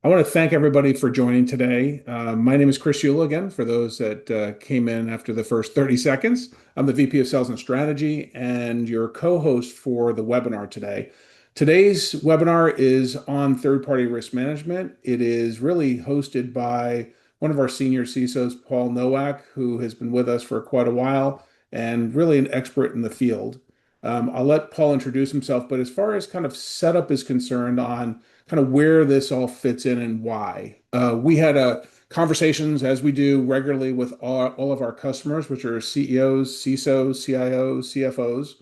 I want to thank everybody for joining today. My name is Chris Yula again, for those that came in after the first 30 seconds. I'm the VP of Sales and Strategy and your co-host for the webinar today. Today's webinar is on third-party risk management. It is really hosted by one of our senior CISOs, Paul Nowak, who has been with us for quite a while and really an expert in the field. I'll let Paul introduce himself, but as far as kind of setup is concerned on kind of where this all fits in and why. We had conversations, as we do regularly with all of our customers, which are CEOs, CISOs, CIOs, CFOs,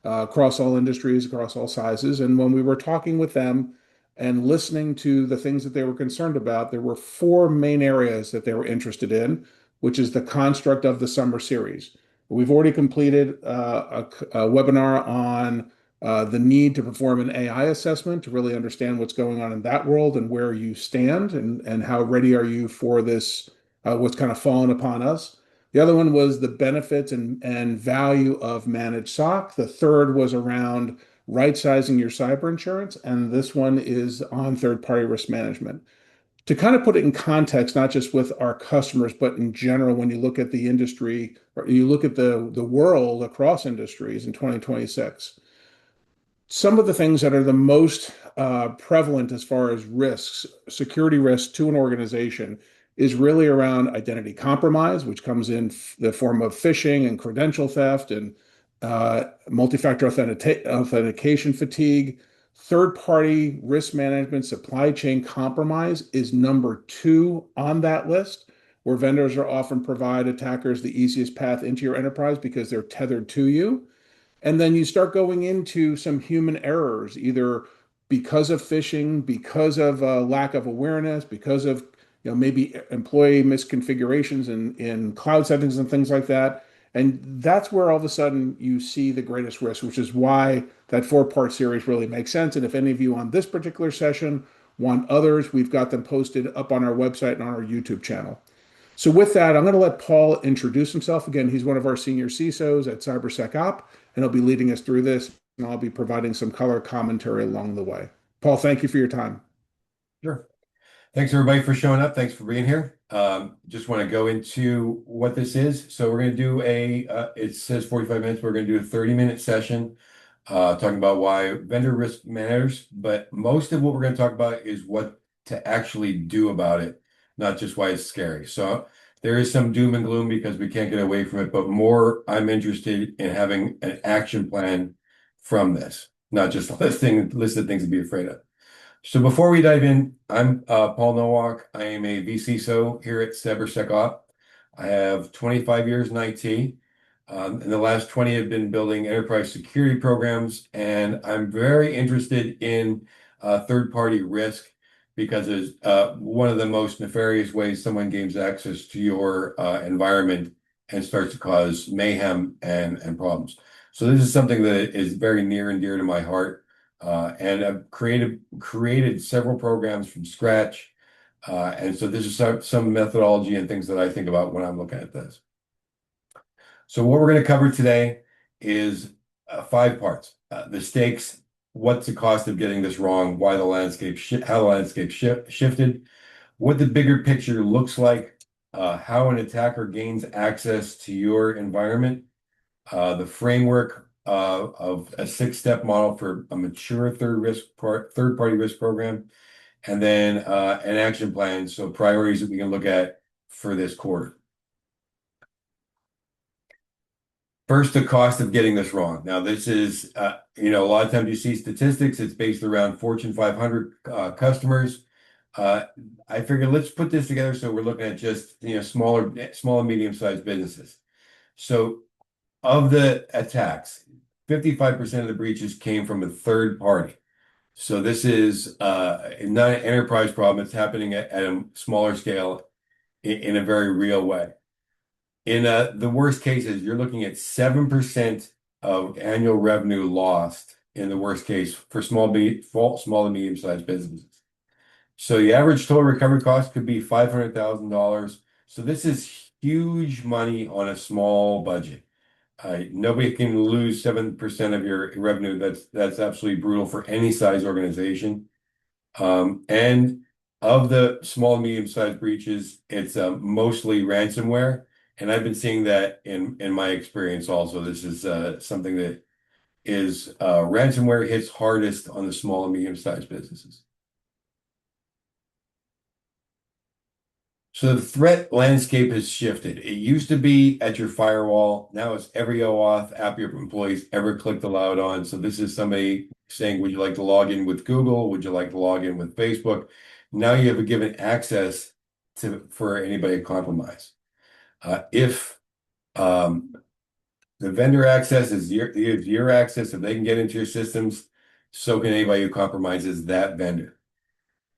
across all industries, across all sizes. And when we were talking with them and listening to the things that they were concerned about, there were four main areas that they were interested in, which is the construct of the summer series. We've already completed a webinar on the need to perform an AI assessment to really understand what's going on in that world and where you stand and how ready are you for this, what's kind of fallen upon us. The other one was the benefits and value of managed SOC. The third was around right sizing your cyber insurance. And this one is on third party risk management. To kind of put it in context, not just with our customers, but in general, when you look at the industry or you look at the world across industries in 2026, some of the things that are the most prevalent as far as risks, security risks to an organization, is really around identity compromise, which comes in the form of phishing and credential theft and multi-factor authentication fatigue. Third-party risk management, supply chain compromise is number two on that list, where vendors are often provide attackers the easiest path into your enterprise because they're tethered to you. And then you start going into some human errors, either because of phishing, because of lack of awareness, because of maybe employee misconfigurations in cloud settings and things like that. And that's where all of a sudden you see the greatest risk, which is why that four-part series really makes sense. And if any of you on this particular session want others, we've got them posted up on our website and on our YouTube channel. So with that, I'm going to let Paul introduce himself. Again, he's one of our senior CISOs at CyberSecOp, and he'll be leading us through this, and I'll be providing some color commentary along the way. Paul, thank you for your time. Sure. Thanks everybody for showing up. Thanks for being here. Just want to go into what this is. So we're going to do it says 45 minutes. We're going to do a 30-minute session talking about why vendor risk matters. But most of what we're going to talk about is what to actually do about it, not just why it's scary. So there is some doom and gloom because we can't get away from it, but more I'm interested in having an action plan from this, not just a list of things to be afraid of. So before we dive in, I'm Paul Nowak. I am a vCISO here at CyberSecOp. I have 25 years in IT. In the last 20, I've been building enterprise security programs, and I'm very interested in third-party risk because it's one of the most nefarious ways someone gains access to your environment and starts to cause mayhem and problems. So this is something that is very near and dear to my heart. And I've created several programs from scratch. And so this is some methodology and things that I think about when I'm looking at this. So what we're going to cover today is 5 parts. The stakes, what's the cost of getting this wrong, why the landscape, how the landscape shifted, what the bigger picture looks like, how an attacker gains access to your environment, the framework of a 6-step model for a mature third-party risk program, and then an action plan, so priorities that we can look at for this quarter. First, the cost of getting this wrong. Now, this is, a lot of times you see statistics, it's based around Fortune 500 customers. I figured let's put this together so we're looking at just, small and medium-sized businesses. So of the attacks, 55% of the breaches came from a third party. So this is not an enterprise problem. It's happening at a smaller scale in a very real way. In the worst cases, you're looking at 7% of annual revenue lost in the worst case for small and medium-sized businesses. So the average total recovery cost could be $500,000. So this is huge money on a small budget. Nobody can lose 7% of your revenue. That's absolutely brutal for any size organization. And Of the small and medium-sized breaches, it's mostly ransomware, and I've been seeing that in my experience also. This is something that is ransomware hits hardest on the small and medium-sized businesses. So the threat landscape has shifted. It used to be at your firewall. Now it's every OAuth app your employees ever clicked allowed on. So this is somebody saying, would you like to log in with Google? Would you like to log in with Facebook? Now you have a given access for anybody to compromise. If the vendor access is your access, if they can get into your systems, so can anybody who compromises that vendor.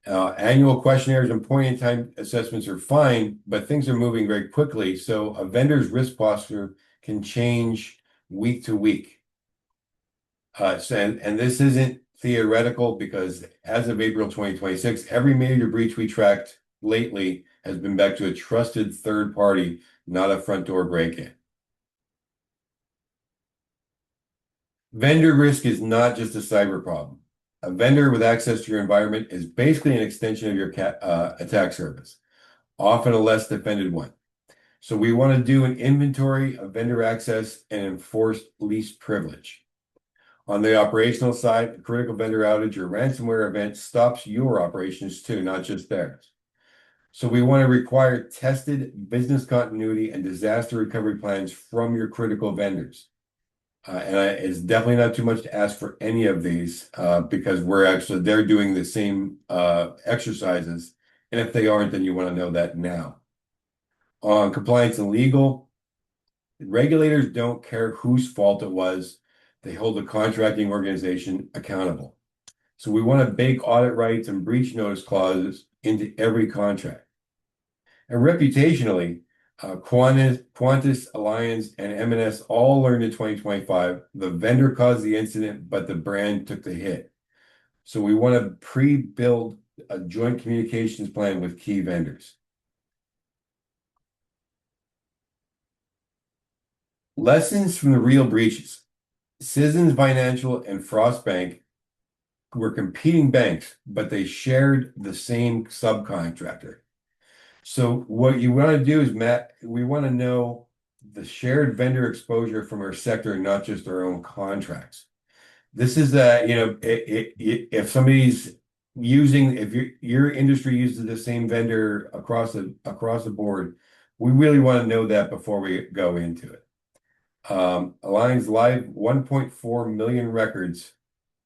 Annual questionnaires and point-in-time assessments are fine, but things are moving very quickly. So a vendor's risk posture can change week to week. And this isn't theoretical because as of April 2026, every major breach we tracked lately has been back to a trusted third party, not a front door break-in. Vendor risk is not just a cyber problem. A vendor with access to your environment is basically an extension of your attack surface, often a less defended one. So we want to do an inventory of vendor access and enforce least privilege. On the operational side, a critical vendor outage or ransomware event stops your operations too, not just theirs. So we want to require tested business continuity and disaster recovery plans from your critical vendors. It's definitely not too much to ask for any of these because they're doing the same exercises. And if they aren't, then you want to know that now. On compliance and legal, regulators don't care whose fault it was. They hold the contracting organization accountable. So we want to bake audit rights and breach notice clauses into every contract. And reputationally, Qantas, Alliance, and M&S all learned in 2025 the vendor caused the incident, but the brand took the hit. So we want to pre-build a joint communications plan with key vendors. Lessons from the real breaches. Citizens Financial and Frost Bank were competing banks, but they shared the same subcontractor. So what you want to do is, Matt, we want to know the shared vendor exposure from our sector, not just our own contracts. This is if somebody's if your industry uses the same vendor across the board, we really want to know that before we go into it. Alliance Live 1.4 million records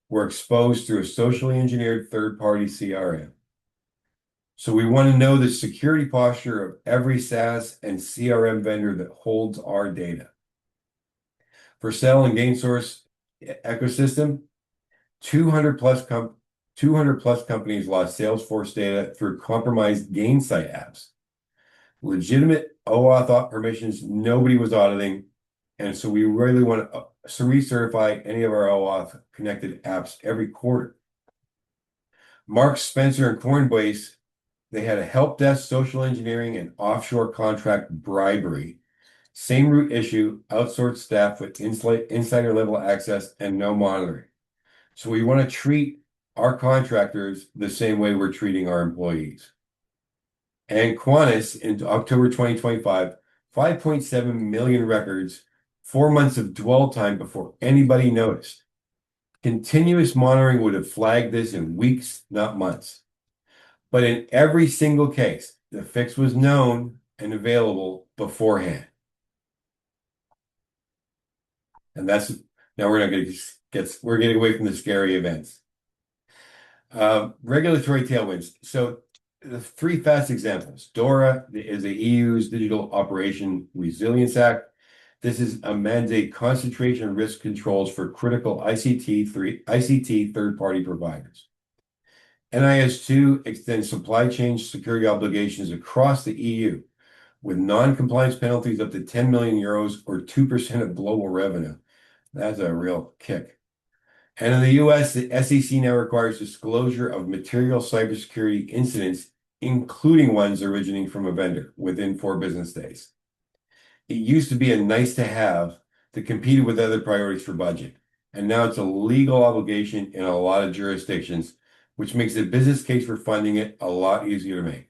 were exposed through a socially engineered third-party CRM. So we want to know the security posture of every SaaS and CRM vendor that holds our data. For Sell and GainSource ecosystem, 200 plus companies lost Salesforce data through compromised Gainsight apps. Legitimate OAuth permissions, nobody was auditing. And so we really want to recertify any of our OAuth connected apps every quarter. Mark Spencer and Coinbase, they had a help desk, social engineering, and offshore contract bribery. Same root issue, outsourced staff with insider level access and no monitoring. So we want to treat our contractors the same way we're treating our employees. And Qantas in October 2025, 5.7 million records, 4 months of dwell time before anybody noticed. Continuous monitoring would have flagged this in weeks, not months. But in every single case, the fix was known and available beforehand. And now we're going to we're getting away from the scary events. Regulatory tailwinds. So the 3 fast examples. DORA is the EU's Digital Operation Resilience Act. This is a mandate concentration risk controls for critical ICT third-party providers. NIS2 extends supply chain security obligations across the EU with non-compliance penalties up to 10 million euros or 2% of global revenue. That's a real kick. And in the US, the SEC now requires disclosure of material cybersecurity incidents, including ones originating from a vendor, within 4 business days. It used to be a nice to have that competed with other priorities for budget. And now it's a legal obligation in a lot of jurisdictions which makes the business case for funding it a lot easier to make.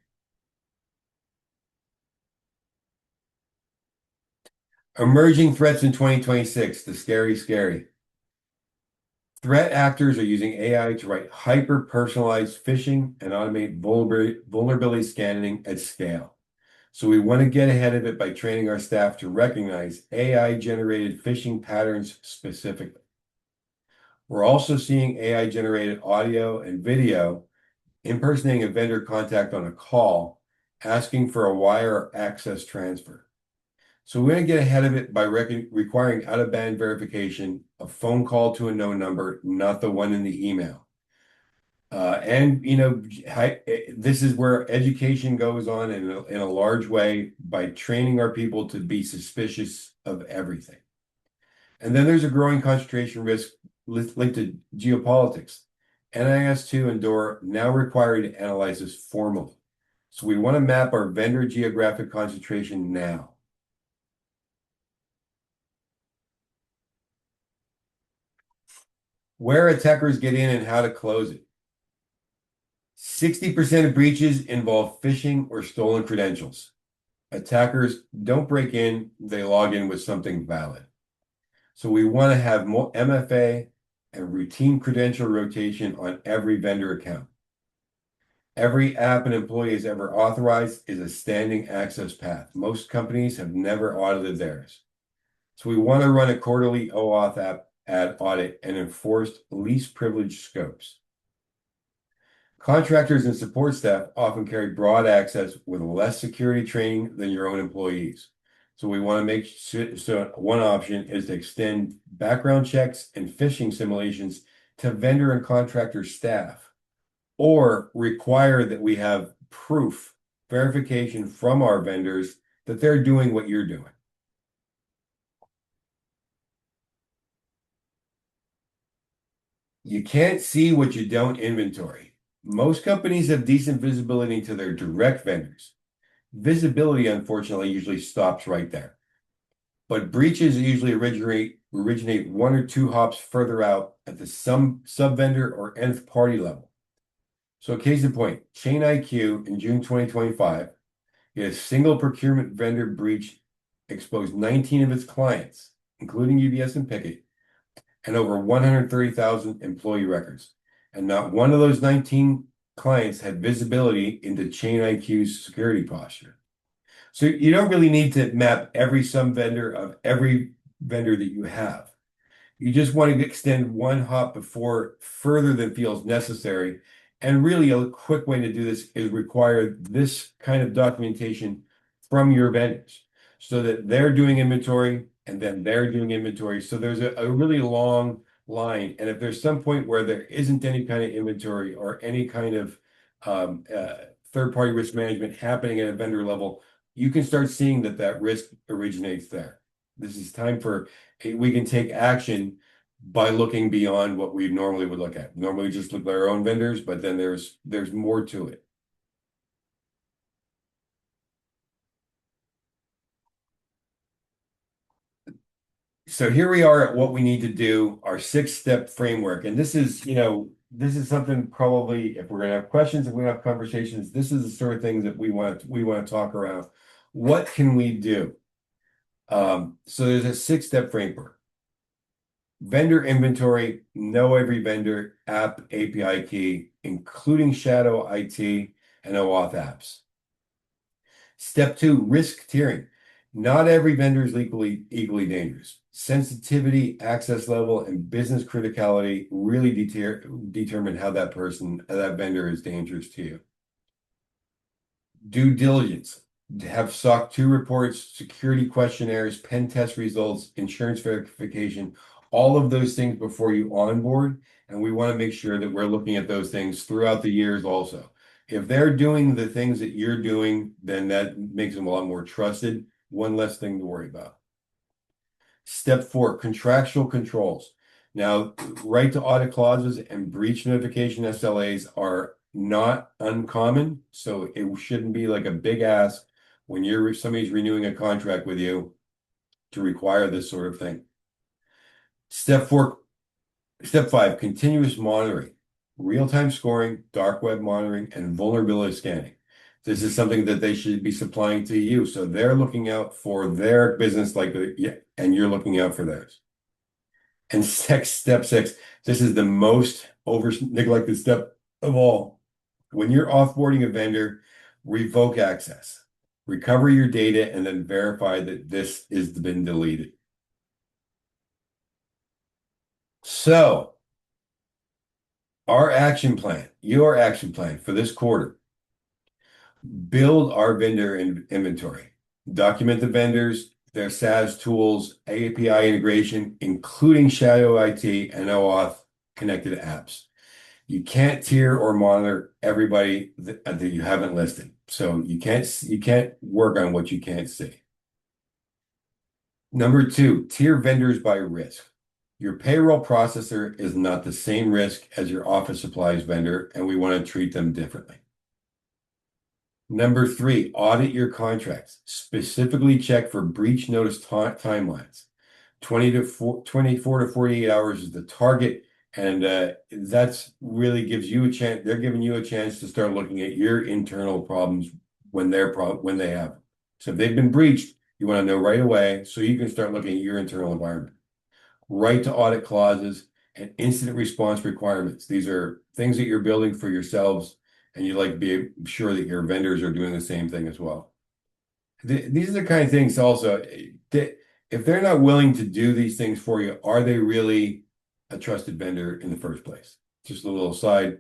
Emerging threats in 2026, the scary. Threat actors are using AI to write hyper-personalized phishing and automate vulnerability scanning at scale. So we want to get ahead of it by training our staff to recognize AI-generated phishing patterns specifically. We're also seeing AI-generated audio and video impersonating a vendor contact on a call, asking for a wire access transfer. So we're going to get ahead of it by requiring out-of-band verification, a phone call to a known number, not the one in the email. This is where education goes on in a large way by training our people to be suspicious of everything. And then there's a growing concentration risk linked to geopolitics. NIS2 and DORA now require you to analyze this formally. So we want to map our vendor geographic concentration now. Where attackers get in and how to close it. 60% of breaches involve phishing or stolen credentials. Attackers don't break in, they log in with something valid. So we want to have more MFA and routine credential rotation on every vendor account. Every app an employee has ever authorized is a standing access path. Most companies have never audited theirs. So we want to run a quarterly OAuth app ad audit and enforced least privileged scopes. Contractors and support staff often carry broad access with less security training than your own employees. So we want to make sure, so one option is to extend background checks and phishing simulations to vendor and contractor staff, or require that we have proof, verification from our vendors that they're doing what you're doing. You can't see what you don't inventory. Most companies have decent visibility to their direct vendors. Visibility, unfortunately, usually stops right there. But breaches usually originate one or two hops further out at the sub-vendor or nth party level. So case in point, ChainIQ in June 2025, a single procurement vendor breach exposed 19 of its clients, including UBS and Pickett, and over 130,000 employee records. And not one of those 19 clients had visibility into ChainIQ's security posture. So you don't really need to map every sub-vendor of every vendor that you have. You just want to extend one hop before further than feels necessary. And really a quick way to do this is require this kind of documentation from your vendors so that they're doing inventory and then they're doing inventory. So there's a really long line. And if there's some point where there isn't any kind of inventory or any kind of third-party risk management happening at a vendor level, you can start seeing that risk originates there. This is time for, we can take action by looking beyond what we normally would look at. Normally just look at our own vendors, but then there's more to it. So here we are at what we need to do, our 6-step framework. And this is, this is something probably, if we're going to have questions, if we have conversations, this is the sort of things that we want to talk around. What can we do? So there's a 6-step framework. Vendor inventory, know every vendor, app, API key, including shadow IT and OAuth apps. Step 2, risk tiering. Not every vendor is equally dangerous. Sensitivity, access level, and business criticality really determine how that vendor is dangerous to you. Due diligence. Have SOC 2 reports, security questionnaires, pen test results, insurance verification, all of those things before you onboard. And we want to make sure that we're looking at those things throughout the years also. If they're doing the things that you're doing, then that makes them a lot more trusted. One less thing to worry about. Step 4, contractual controls. Now, right to audit clauses and breach notification SLAs are not uncommon, so it shouldn't be like a big ask when somebody's renewing a contract with you to require this sort of thing. Step 5, continuous monitoring. real-time scoring, dark web monitoring, and vulnerability scanning. This is something that they should be supplying to you. So they're looking out for their business yeah, and you're looking out for theirs. And step six, this is the most neglected step of all. When you're offboarding a vendor, revoke access, recover your data, and then verify that this has been deleted. So, your action plan for this quarter, build our vendor inventory, document the vendors, their SaaS tools, API integration, including Shadow IT and OAuth connected apps. You can't tier or monitor everybody that you haven't listed. So you can't work on what you can't see. Number two, tier vendors by risk. Your payroll processor is not the same risk as your office supplies vendor, and we want to treat them differently. Number three, audit your contracts. Specifically check for breach notice timelines. 24 to 48 hours is the target, and that's really gives you a chance. They're giving you a chance to start looking at your internal problems when they have them. So if they've been breached, you want to know right away so you can start looking at your internal environment. Right to audit clauses and incident response requirements. These are things that you're building for yourselves, and you like to be sure that your vendors are doing the same thing as well. These are the kind of things also that if they're not willing to do these things for you, are they really a trusted vendor in the first place? Just a little aside.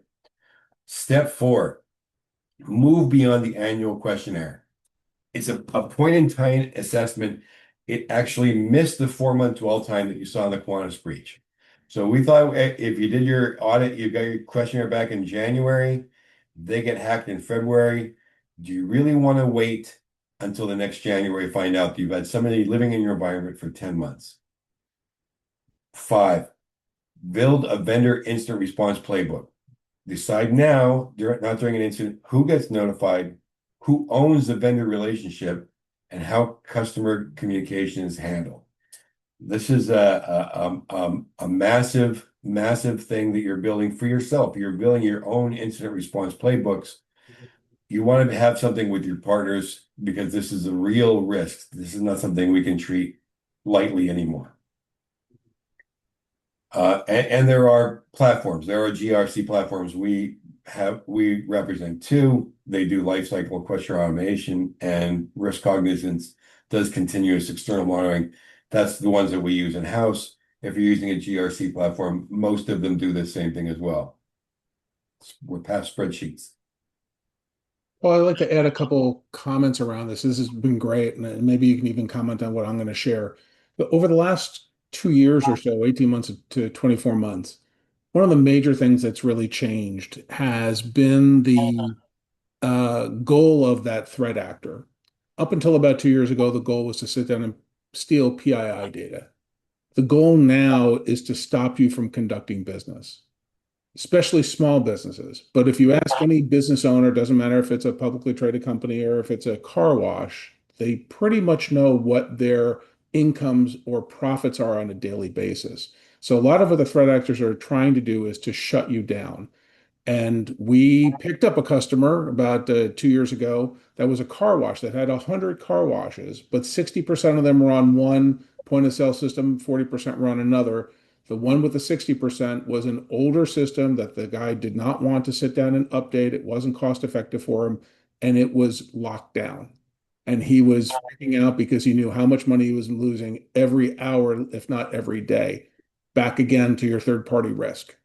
Step four, move beyond the annual questionnaire. It's a point in time assessment. It actually missed the 4-month dwell time that you saw in the Qantas breach. So we thought if you did your audit, you got your questionnaire back in January, they get hacked in February. Do you really want to wait until the next January to find out that you've had somebody living in your environment for 10 months? 5, build a vendor instant response playbook. Decide now, not during an incident, who gets notified, who owns the vendor relationship, and how customer communication is handled. This is a massive, massive thing that you're building for yourself. You're building your own incident response playbooks. You want to have something with your partners because this is a real risk. This is not something we can treat lightly anymore. And there are platforms. There are GRC platforms. We represent 2. They do lifecycle question automation, and risk cognizance does continuous external monitoring. That's the ones that we use in-house. If you're using a GRC platform, most of them do the same thing as well. We're past spreadsheets. Well, I'd like to add a couple comments around this. This has been great, and maybe you can even comment on what I'm going to share. But over the last 2 years or so, 18 months to 24 months, one of the major things that's really changed has been the goal of that threat actor. Up until about 2 years ago, the goal was to sit down and steal PII data. The goal now is to stop you from conducting business, especially small businesses. But if you ask any business owner, doesn't matter if it's a publicly traded company or if it's a car wash, they pretty much know what their incomes or profits are on a daily basis. So a lot of what the threat actors are trying to do is to shut you down. And we picked up a customer about 2 years ago that was a car wash that had 100 car washes, but 60% of them were on one point of sale system, 40% were on another. The one with the 60% was an older system that the guy did not want to sit down and update. It wasn't cost effective for him, and it was locked down. And he was freaking out because he knew how much money he was losing every hour, if not every day. Back again to your third party risk.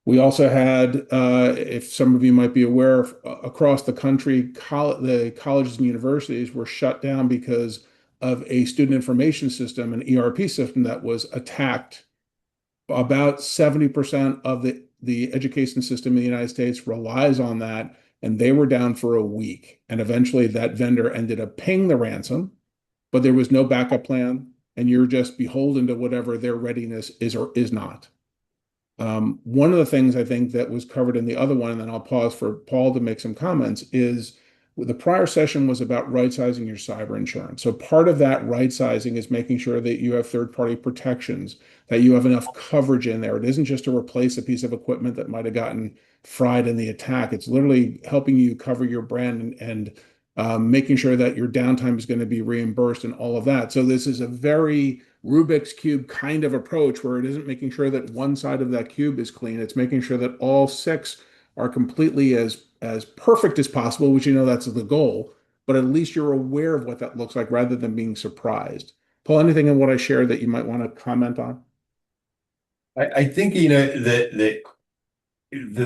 We also had, if some of you might be aware, across the country, the colleges and universities were shut down because of a student information system, an ERP system that was attacked. About 70% of the education system in the United States relies on that, and they were down for a week. And eventually that vendor ended up paying the ransom, but there was no backup plan, and you're just beholden to whatever their readiness is or is not. One of the things I think that was covered in the other one, and then I'll pause for Paul to make some comments, is The prior session was about right sizing your cyber insurance. So part of that right sizing is making sure that you have third-party protections, that you have enough coverage in there. It isn't just to replace a piece of equipment that might have gotten fried in the attack. It's literally helping you cover your brand and making sure that your downtime is going to be reimbursed and all of that. So this is a very Rubik's Cube kind of approach where it isn't making sure that one side of that cube is clean. It's making sure that all six are completely as perfect as possible, which that's the goal, but at least you're aware of what that looks like rather than being surprised. Paul, anything in what I shared that you might want to comment on? I think the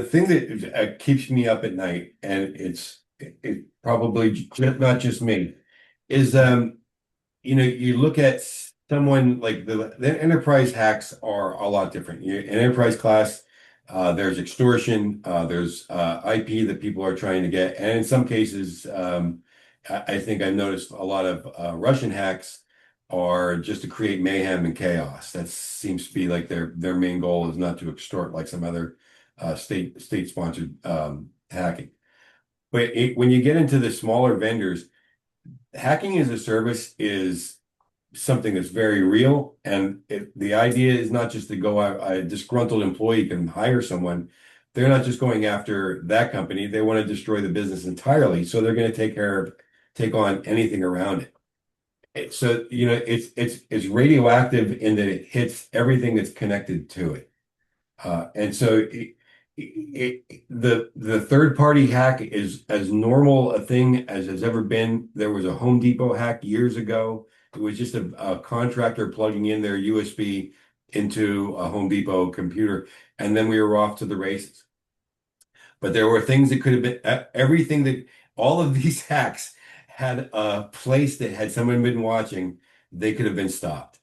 thing that keeps me up at night, and it probably not just me, is you look at someone like the enterprise hacks are a lot different. In enterprise class, there's extortion, there's IP that people are trying to get, and in some cases, I think I've noticed a lot of Russian hacks are just to create mayhem and chaos. That seems to be like their main goal is not to extort like some other state sponsored hacking. But when you get into the smaller vendors, hacking as a service is something that's very real. And the idea is not just to go out, a disgruntled employee can hire someone. They're not just going after that company. They want to destroy the business entirely. So they're going to take on anything around it. So, it's radioactive in that it hits everything that's connected to it. And so the third party hack is as normal a thing as has ever been. There was a Home Depot hack years ago. It was just a contractor plugging in their USB into a Home Depot computer, and then we were off to the races. But there were things that could have been everything that all of these hacks had a place that had someone been watching, they could have been stopped.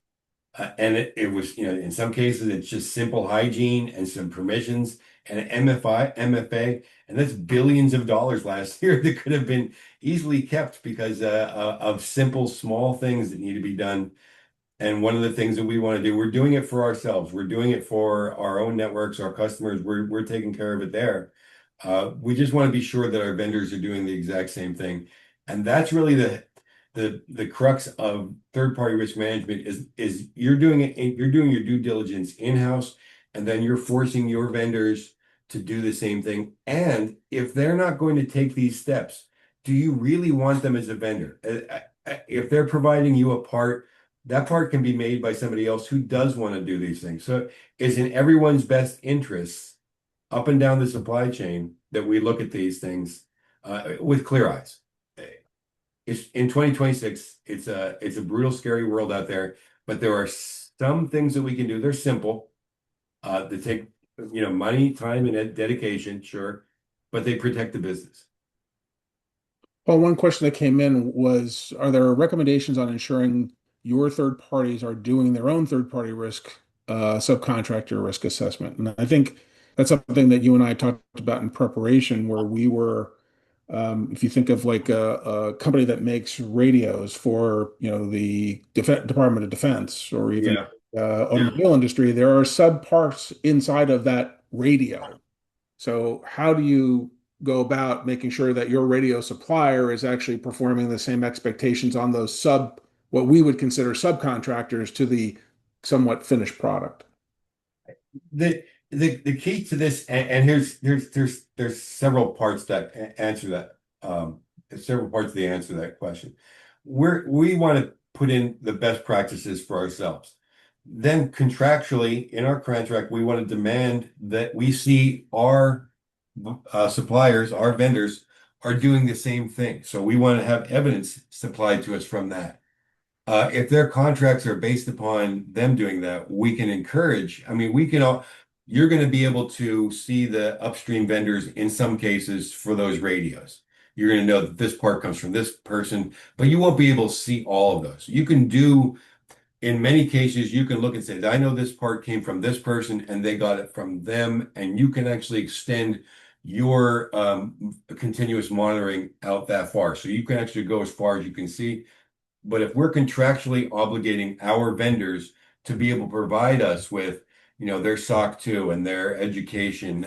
And it was, in some cases, it's just simple hygiene and some permissions and an MFA, and that's billions of dollars last year that could have been easily kept because of simple, small things that need to be done. And one of the things that we want to do, we're doing it for ourselves. We're doing it for our own networks, our customers. We're taking care of it there. We just want to be sure that our vendors are doing the exact same thing. And that's really the crux of third-party risk management is you're doing your due diligence in-house, and then you're forcing your vendors to do the same thing. And if they're not going to take these steps, do you really want them as a vendor? If they're providing you a part, that part can be made by somebody else who does want to do these things. So it's in everyone's best interests up and down the supply chain that we look at these things with clear eyes. It's in 2026. It's a brutal, scary world out there, but there are some things that we can do. They're simple. They take money, time, and dedication, sure, but they protect the business. Well, one question that came in was, are there recommendations on ensuring your third parties are doing their own third-party risk subcontractor risk assessment? And I think that's something that you and I talked about in preparation, where we were, if you think of like a company that makes radios for, the Department of Defense or even Yeah. Yeah. automobile industry, there are subparts inside of that radio. So how do you go about making sure that your radio supplier is actually performing the same expectations on those what we would consider subcontractors to the somewhat finished product? The key to this, and there's several parts that answer that. Several parts of the answer to that question. We want to put in the best practices for ourselves. Then contractually, in our contract, we want to demand that we see our suppliers, our vendors, are doing the same thing. So we want to have evidence supplied to us from that. If their contracts are based upon them doing that, we can encourage. I mean, we can all. You're going to be able to see the upstream vendors in some cases for those radios. You're going to know that this part comes from this person, but you won't be able to see all of those. You can do, in many cases, you can look and say, I know this part came from this person and they got it from them. And you can actually extend your continuous monitoring out that far. So you can actually go as far as you can see. But if we're contractually obligating our vendors to be able to provide us with, their SOC 2 and their education,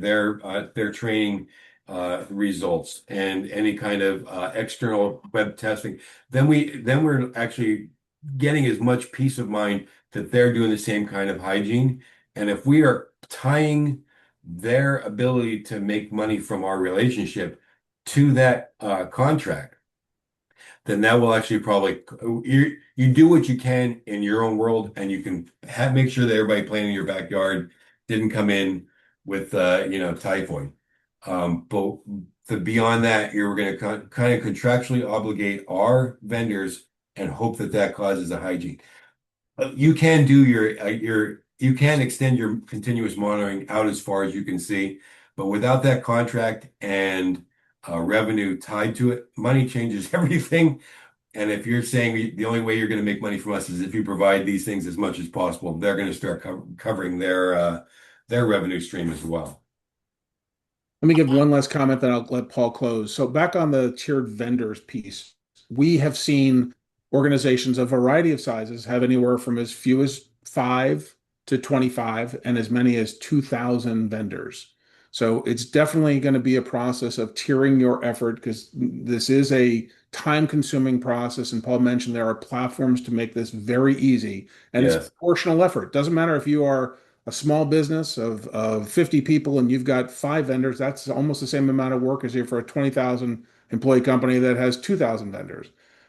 their training results and any kind of external web testing, then we're actually getting as much peace of mind that they're doing the same kind of hygiene. And if we are tying their ability to make money from our relationship to that contract, then that will actually probably you do what you can in your own world, and you can make sure that everybody playing in your backyard didn't come in with typhoid. But beyond that, you're going to kind of contractually obligate our vendors and hope that that causes a hygiene. You can do you can extend your continuous monitoring out as far as you can see, but without that contract and revenue tied to it, money changes everything. And if you're saying the only way you're going to make money from us is if you provide these things as much as possible, they're going to start covering their revenue stream as well. Let me give one last comment, then I'll let Paul close. So back on the tiered vendors piece, we have seen organizations of a variety of sizes have anywhere from as few as 5 to 25 and as many as 2,000 vendors. So it's definitely going to be a process of tiering your effort because this is a time-consuming process. And Paul mentioned there are platforms to make this very easy, and it's Yes. proportional effort. Doesn't matter if you are a small business of 50 people and you've got 5 vendors, that's almost the same amount of work as if for a 20,000 employee company that has 2,000 vendors.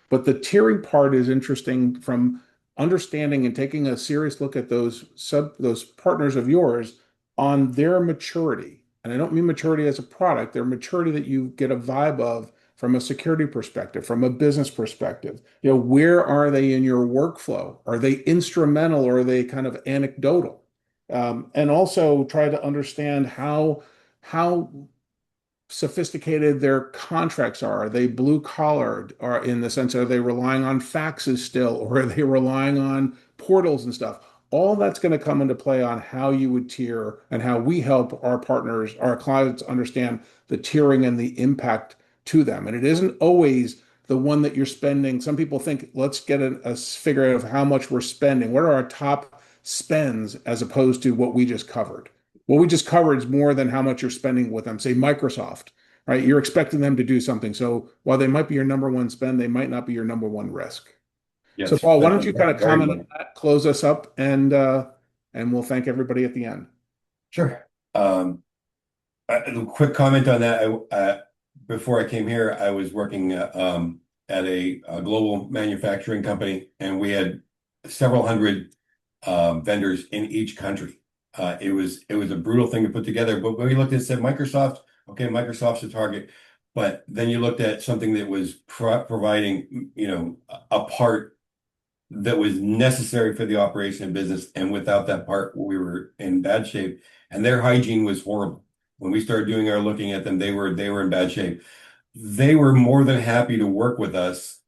But the tiering part is interesting from understanding and taking a serious look at those partners of yours on their maturity. And I don't mean maturity as a product, their maturity that you get a vibe of from a security perspective, from a business perspective. Where are they in your workflow? Are they instrumental or are they kind of anecdotal? And also try to understand how sophisticated their contracts are. Are they blue collar, or in the sense, are they relying on faxes still, or are they relying on portals and stuff? All that's going to come into play on how you would tier and how we help our partners, our clients understand the tiering and the impact to them. And it isn't always the one that you're spending. Some people think, let's get a figure out of how much we're spending. What are our top spends as opposed to what we just covered? What we just covered is more than how much you're spending with them. Say Microsoft, right? You're expecting them to do something. So while they might be your number one spend, they might not be your number one risk. So Yes. Paul, why That's don't you kind of very comment on good. that, close us up, and we'll thank everybody at the end. Sure. A quick comment on that. Before I came here, I was working at a global manufacturing company, and we had several hundred vendors in each country. It was a brutal thing to put together. But when we looked at it, said Microsoft, okay, Microsoft's a target. But then you looked at something that was providing, a part that was necessary for the operation of business, and without that part, we were in bad shape. And their hygiene was horrible. When we started doing our looking at them, they were in bad shape. They were more than happy to work with us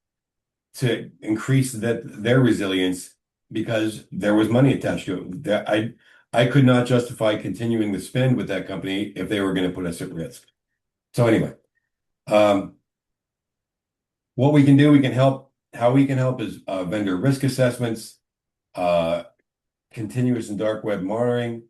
to increase their resilience because there was money attached to it. I could not justify continuing the spend with that company if they were going to put us at risk. So anyway, um, what we can do, we can help. How we can help is vendor risk assessments, uh, continuous and dark web monitoring.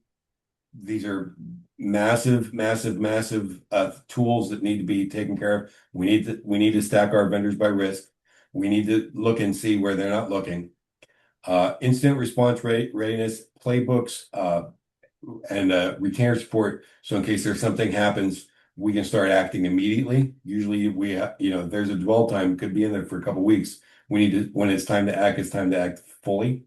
These are massive, massive, massive tools that need to be taken care of. We need to stack our vendors by risk. We need to look and see where they're not looking. Incident response readiness playbooks and retainer support. So in case there's something happens, we can start acting immediately. Usually there's a dwell time, could be in there for a couple weeks. When it's time to act, it's time to act fully.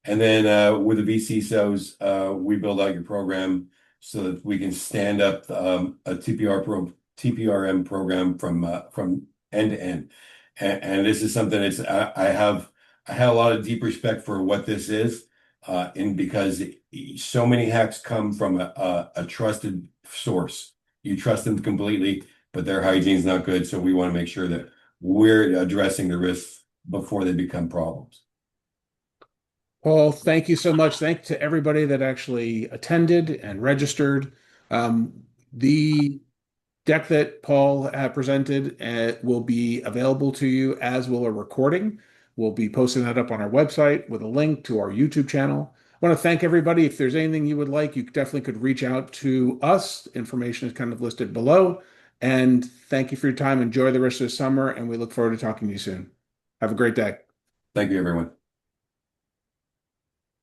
And then with the VCSOs, we build out your program so that we can stand up a TPRM program from end to end. And this is something I have a lot of deep respect for what this is, because so many hacks come from a trusted source. You trust them completely, but their hygiene's not good. So we want to make sure that we're addressing the risks before they become problems. Paul, thank you so much. Thanks to everybody that actually attended and registered. The deck that Paul presented will be available to you, as will a recording. We'll be posting that up on our website with a link to our YouTube channel. I want to thank everybody. If there's anything you would like, you definitely could reach out to us. Information is kind of listed below. And thank you for your time. Enjoy the rest of the summer, and we look forward to talking to you soon. Have a great day. Thank you, everyone.